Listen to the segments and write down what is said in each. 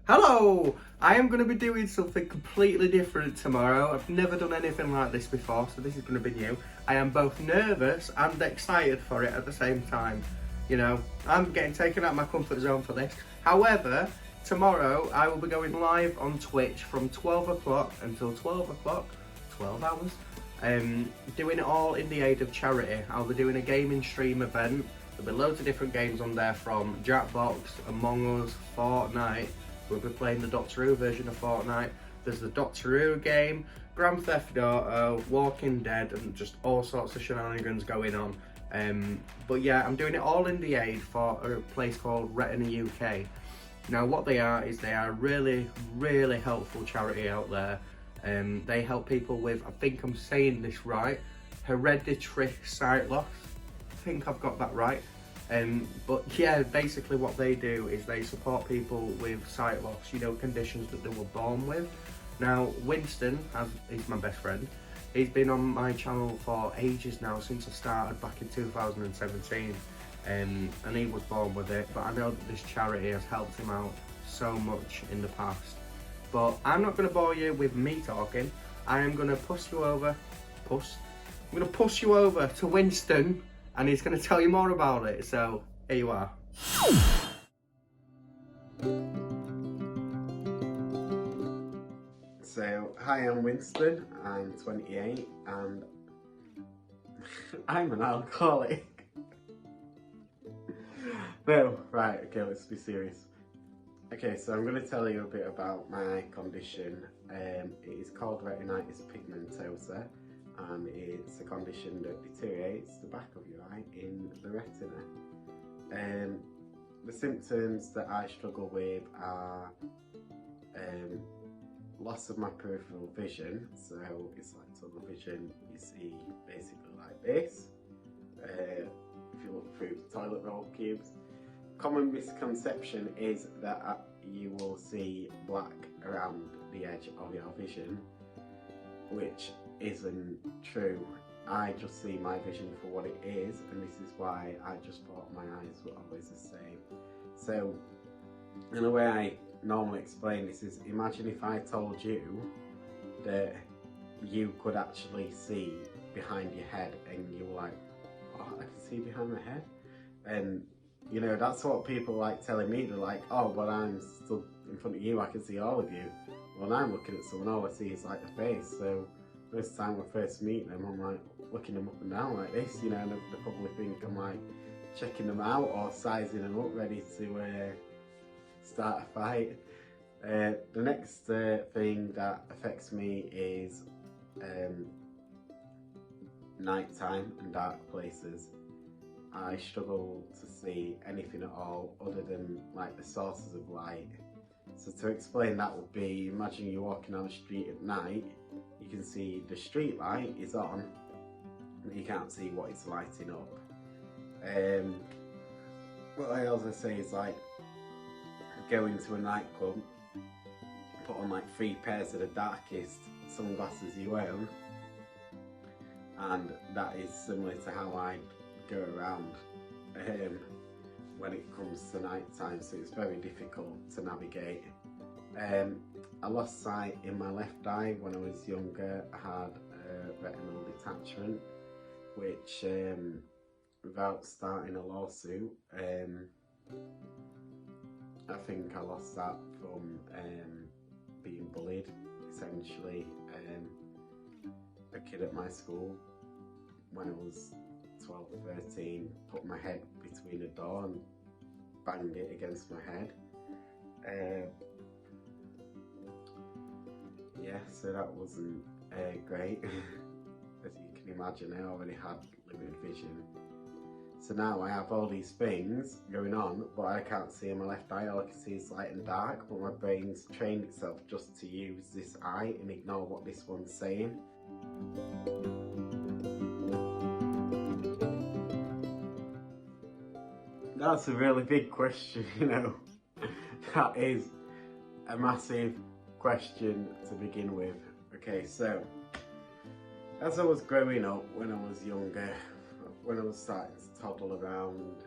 Hello! I am going to be doing something completely different tomorrow. I've never done anything like this before, so this is going to be new. I am both nervous and excited for it at the same time. You know, I'm getting taken out of my comfort zone for this. However, tomorrow I will be going live on Twitch from 12 o'clock until 12 o'clock, 12 hours, doing it all in the aid of charity. I'll be doing a gaming stream event. There'll be loads of different games on there, from Jackbox, Among Us, Fortnite. We'll be playing the Doctor Who version of Fortnite. There's the Doctor Who game, Grand Theft Auto, Walking Dead, and just all sorts of shenanigans going on. But yeah, I'm doing it all in the aid for a place called Retina UK. Now what they are is they are really, really helpful charity out there. They help people with, I think I'm saying this right, hereditary sight loss. I think I've got that right. But yeah, basically what they do is they support people with sight loss, you know, conditions that they were born with. Now, Wynston is my best friend. He's been on my channel for ages now, since I started back in 2017. And he was born with it, but I know that this charity has helped him out so much in the past. But I'm not going to bore you with me talking. I am going to push you over to Wynston, and he's going to tell you more about it. So here you are. So, hi, I'm Wynston, I'm 28 and I'm an alcoholic. No, right, okay, let's be serious. Okay, so I'm going to tell you a bit about my condition. It is called retinitis pigmentosa, and it's a condition that deteriorates the back of your eye in the retina. The symptoms that I struggle with are loss of my peripheral vision, so it's like tunnel vision. You see basically like this if you look through the toilet roll cubes. Common misconception is that you will see black around the edge of your vision, which isn't true. I just see my vision for what it is, and this is why I just thought my eyes were always the same. So, in a way I normally explain this is, imagine if I told you that you could actually see behind your head, and you were like, oh, I can see behind my head? And you know, that's what people like telling me. They're like, oh, but I'm stood in front of you, I can see all of you. When I'm looking at someone, all I see is like the face. So first time I first meet them, I'm like looking them up and down like this, you know, and they probably think I'm like checking them out or sizing them up, ready to start a fight. The next thing that affects me is nighttime and dark places. I struggle to see anything at all other than like the sources of light. So to explain that would be, imagine you're walking down the street at night, you can see the street light is on, but you can't see what it's lighting up. What I also say is like going to a nightclub, put on like 3 pairs of the darkest sunglasses you own, and that is similar to how I go around when it comes to night time, so it's very difficult to navigate. I lost sight in my left eye when I was younger. I had a retinal detachment, which without starting a lawsuit, I think I lost that from being bullied. Essentially, a kid at my school, when I was 12 or 13, put my head between a door and banged it against my head. Yeah, so that wasn't great. As you can imagine, I already had limited vision. So now I have all these things going on, but I can't see in my left eye. All I can see is light and dark, but my brain's trained itself just to use this eye and ignore what this one's saying. That's a really big question, you know. That is a massive question to begin with. Okay, so as I was growing up, when I was younger, when I was starting to toddle around,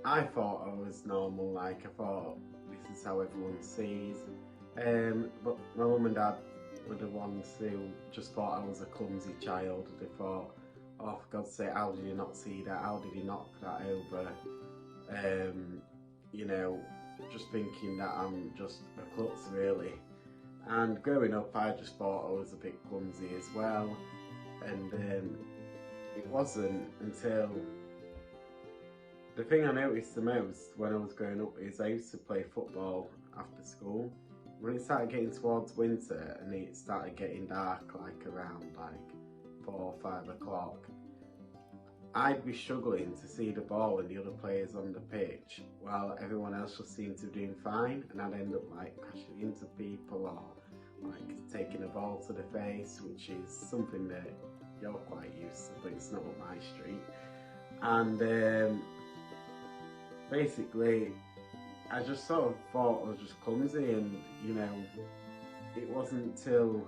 I thought I was normal. Like, I thought this is it's how everyone sees. But my mum and dad were the ones who just thought I was a clumsy child. They thought, oh, for God's sake, how did you not see that? How did you knock that over? You know, just thinking that I'm just a klutz, really. And growing up, I just thought I was a bit clumsy as well. And it wasn't until the thing I noticed the most when I was growing up is I used to play football after school. When it started getting towards winter and it started getting dark, like around like 4 or 5 o'clock, I'd be struggling to see the ball and the other players on the pitch while everyone else just seemed to be doing fine, and I'd end up like crashing into people or like taking a ball to the face, which is something that you're quite used to, but it's not up my street. And basically I just sort of thought I was just clumsy, and you know, it wasn't till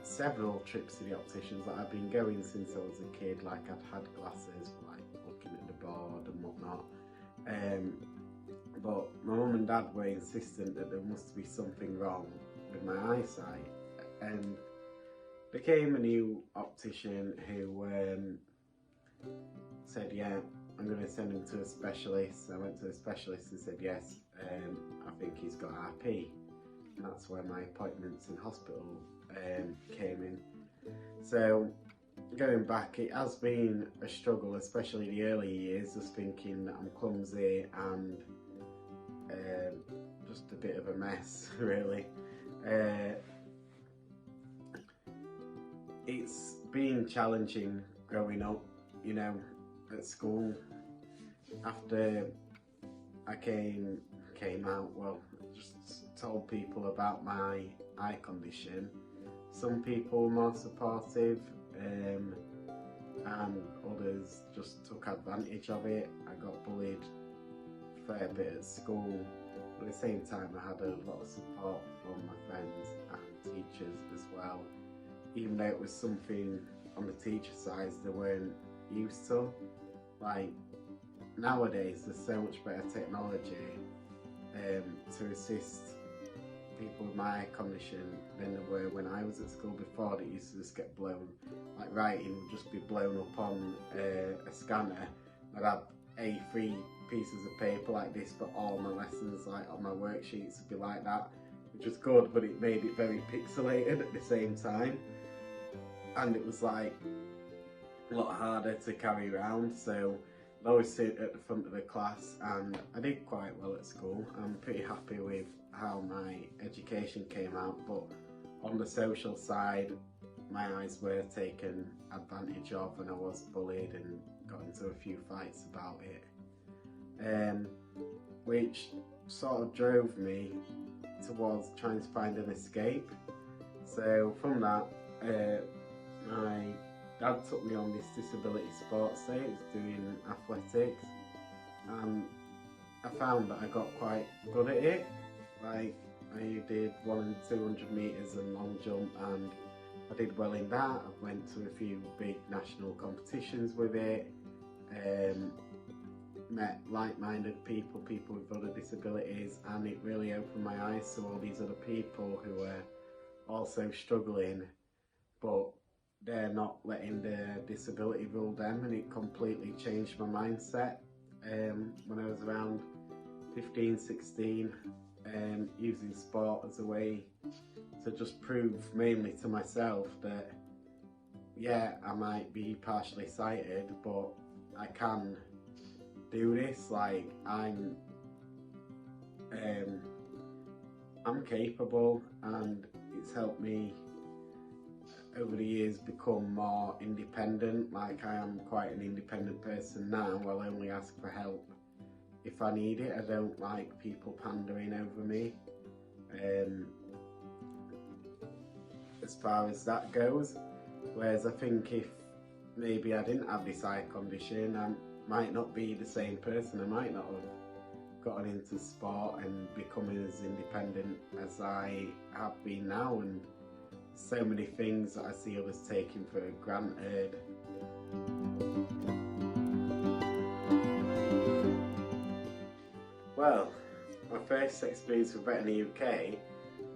several trips to the opticians that I've been going since I was a kid. Like I'd had glasses for like looking at the board and whatnot, but my mum and dad were insistent that there must be something wrong with my eyesight, and there came a new optician who said, yeah, I'm going to send him to a specialist. I went to a specialist and said, yes, I think he's got RP. And that's where my appointments in hospital came in. So going back, it has been a struggle, especially the early years, just thinking that I'm clumsy and just a bit of a mess, really. It's been challenging growing up, you know, at school. After I came out, well, just told people about my eye condition. Some people were more supportive, and others just took advantage of it. I got bullied a fair bit at school, but at the same time I had a lot of support from my friends and teachers as well, even though it was something on the teacher side they weren't used to. Like nowadays there's so much better technology to assist people with my eye condition than there were when I was at school before. That used to just get blown, like writing would just be blown up on a scanner. I'd have A3 pieces of paper like this, but all my lessons, like on my worksheets, would be like that, which was good, but it made it very pixelated at the same time, and it was like a lot harder to carry around. So I always sit at the front of the class, and I did quite well at school. I'm pretty happy with how my education came out, but on the social side my eyes were taken advantage of, and I was bullied and got into a few fights about it, which sort of drove me towards trying to find an escape. So from that, my dad took me on this disability sports day. He was doing athletics, and I found that I got quite good at it. Like I did 100 and 200 metres and long jump, and I did well in that. I went to a few big national competitions with it, met like-minded people with other disabilities, and it really opened my eyes to all these other people who were also struggling, but they're not letting their disability rule them, and it completely changed my mindset when I was around 15, 16, using sport as a way to just prove mainly to myself that yeah, I might be partially sighted, but I can do this. Like I'm capable, and it's helped me over the years become more independent. Like I am quite an independent person now. I'll only ask for help if I need it. I don't like people pandering over me, as far as that goes. Whereas I think if maybe I didn't have this eye condition, I might not be the same person. I might not have gotten into sport and becoming as independent as I have been now, and so many things that I see others taking for granted. Well, my first experience with Retina UK,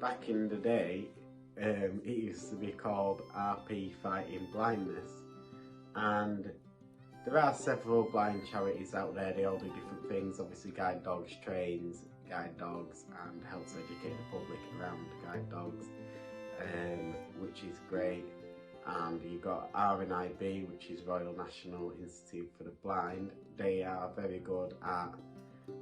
back in the day, it used to be called RP Fighting Blindness, and there are several blind charities out there. They all do different things, obviously guide dogs, trains guide dogs, and helps educate the public around guide dogs, which is great. And you've got RNIB, which is Royal National Institute for the Blind. They are very good at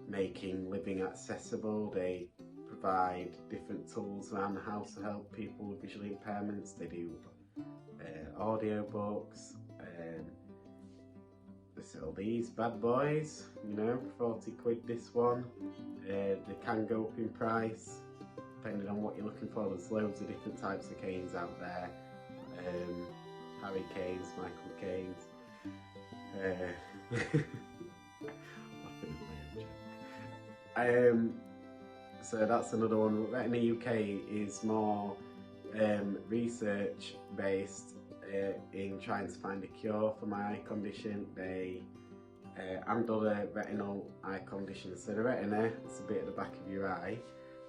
making living accessible. They provide different tools around the house to help people with visual impairments. They do audio books. They sell these bad boys, you know, 40 quid this one. They can go up in price depending on what you're looking for. There's loads of different types of canes out there. Harry Canes, Michael Canes. So that's another one. Retina UK is more research based in trying to find a cure for my eye condition. They and other retinal eye conditions. So the retina is a bit at the back of your eye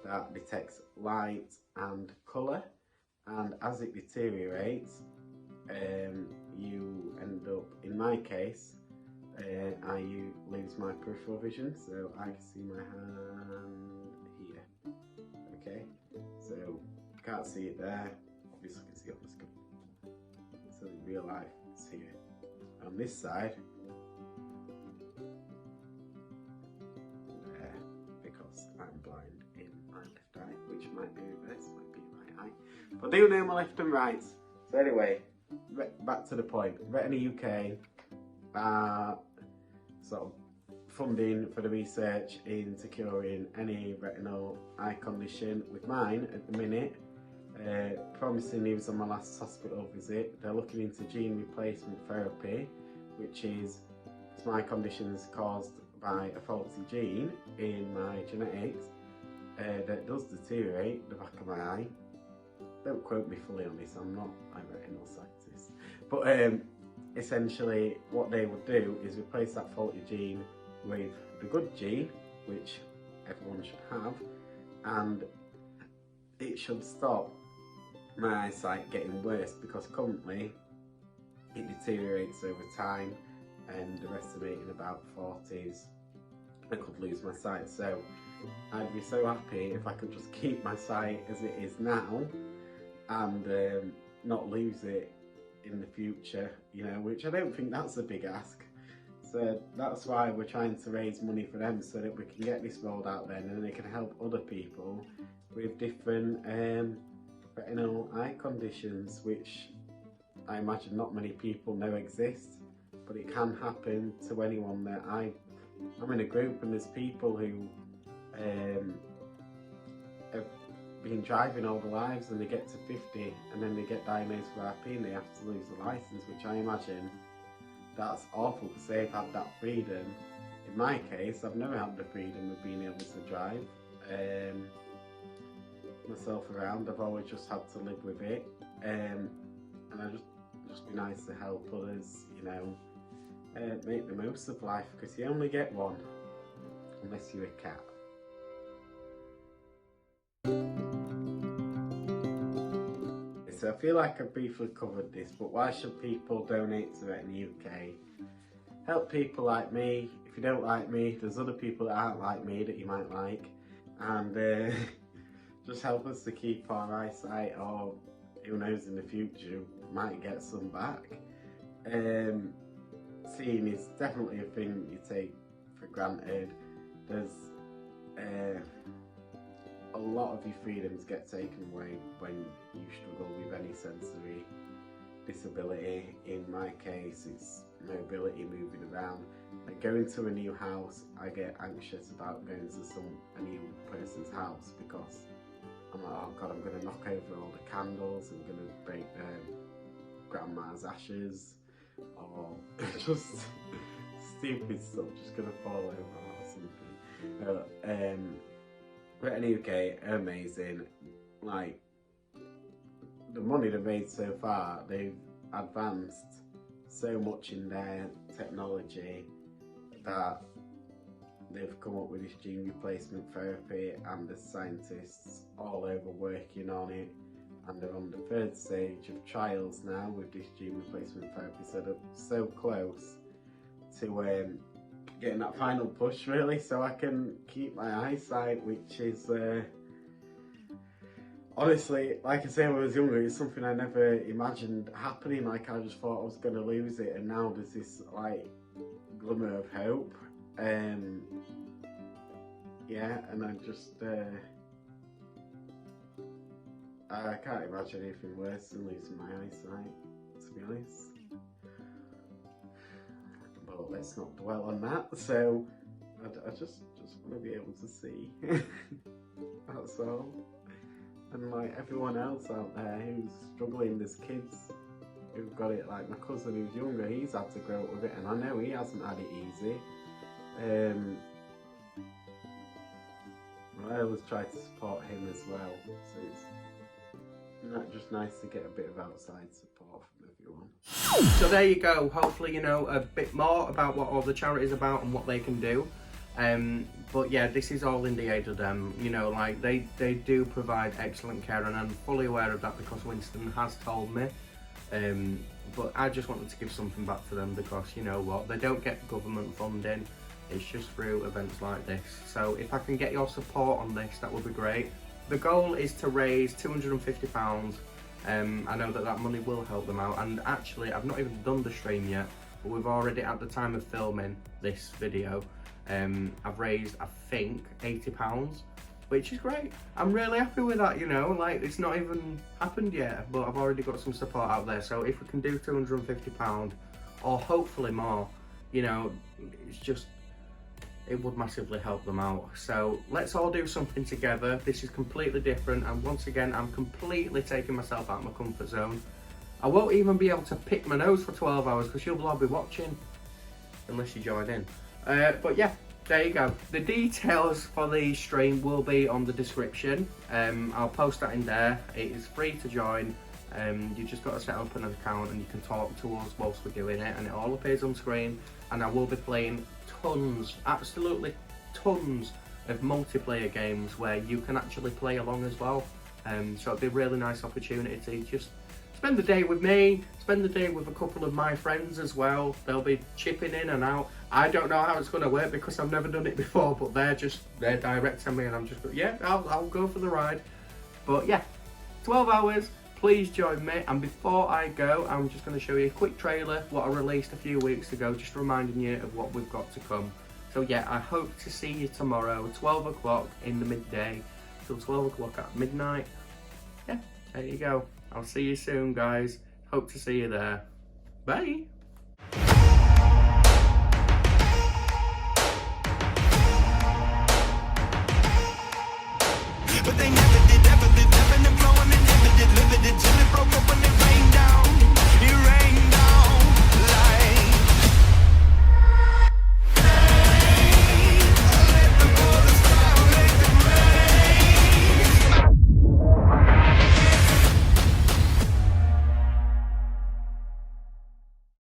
that detects light and colour, and as it deteriorates, you end up, in my case, I lose my peripheral vision, so I can see my hand here. Okay, so you can't see it there, obviously you can see it on the screen. So in real life, it's here. On this side, there, because I'm blind in my left eye, which might be reversed, might be right eye. But I do know my left and right. So anyway, back to the point. Retina UK are sort of funding for the research into curing any retinal eye condition. With mine at the minute, promising news on my last hospital visit, they're looking into gene replacement therapy, which is my condition is caused by a faulty gene in my genetics that does deteriorate the back of my eye. Don't quote me fully on this, I'm not a retinal scientist. But essentially what they would do is replace that faulty gene with the good gene, which everyone should have, and it should stop my eyesight getting worse, because currently it deteriorates over time, and they're estimating about 40s I could lose my sight. So I'd be so happy if I could just keep my sight as it is now and not lose it in the future, you know, which I don't think that's a big ask. So that's why we're trying to raise money for them, so that we can get this rolled out then, and they can help other people with different retinal eye conditions, which I imagine not many people know exist, but it can happen to anyone. That I'm in a group and there's people who have been driving all their lives and they get to 50 and then they get diagnosed with RP and they have to lose the licence, which I imagine that's awful because they've had that freedom. In my case, I've never had the freedom of being able to drive myself around. I've always just had to live with it, and I just be nice to help others, you know, make the most of life, because you only get one unless you're a cat. So I feel like I've briefly covered this, but why should people donate to Retina UK? Help people like me. If you don't like me, there's other people that aren't like me that you might like, and just help us to keep our eyesight, or who knows, in the future might get some back. Seeing is definitely a thing you take for granted. There's a lot of your freedoms get taken away when you struggle with any sensory disability. In my case, it's mobility, moving around. Like going to a new house, I get anxious about going to a new person's house, because I'm like, oh god, I'm going to knock over all the candles, I'm going to break grandma's ashes, or just stupid stuff just going to fall over or something. Retina UK are amazing. Like, the money they've made so far, they've advanced so much in their technology that they've come up with this gene replacement therapy, and there's scientists all over working on it, and they're on the third stage of trials now with this gene replacement therapy, so they're so close to getting that final push really, so I can keep my eyesight, which is honestly, like I say, when I was younger, it's something I never imagined happening. Like, I just thought I was going to lose it, and now there's this like glimmer of hope. Yeah, and I just I can't imagine anything worse than losing my eyesight, to be honest. But let's not dwell on that. So I just want to be able to see. That's all. And like everyone else out there who's struggling, there's kids who've got it. Like my cousin who's younger, he's had to grow up with it, and I know he hasn't had it easy. I always try to support him as well, so it's not just nice to get a bit of outside support from everyone. So there you go. Hopefully you know a bit more about what all the charity's about and what they can do. But yeah, this is all in the aid of them. You know, like they do provide excellent care, and I'm fully aware of that because Wynston has told me. But I just wanted to give something back to them because, you know what, they don't get government funding. It's just through events like this. So if I can get your support on this, that would be great. The goal is to raise £250. I know that money will help them out, and actually I've not even done the stream yet, but we've already, at the time of filming this video, I've raised, I think, £80, which is great. I'm really happy with that, you know, like it's not even happened yet, but I've already got some support out there. So if we can do £250 or hopefully more, you know, it's just, it would massively help them out. So let's all do something together. This is completely different, and once again, I'm completely taking myself out of my comfort zone. I won't even be able to pick my nose for 12 hours because you'll all be watching, unless you join in. But yeah, there you go. The details for the stream will be on the description. I'll post that in there. It is free to join. You just got to set up an account and you can talk to us whilst we're doing it, and it all appears on screen. And I will be playing tons, absolutely tons of multiplayer games where you can actually play along as well. So it'll be a really nice opportunity to just spend the day with me, spend the day with a couple of my friends as well. They'll be chipping in and out. I don't know how it's going to work because I've never done it before, but they're directing me, and I'm just, yeah, I'll go for the ride. But yeah, 12 hours. Please join me, and before I go, I'm just going to show you a quick trailer, what I released a few weeks ago, just reminding you of what we've got to come. So yeah, I hope to see you tomorrow, 12 o'clock in the midday, till 12 o'clock at midnight. Yeah, there you go. I'll see you soon, guys. Hope to see you there. Bye!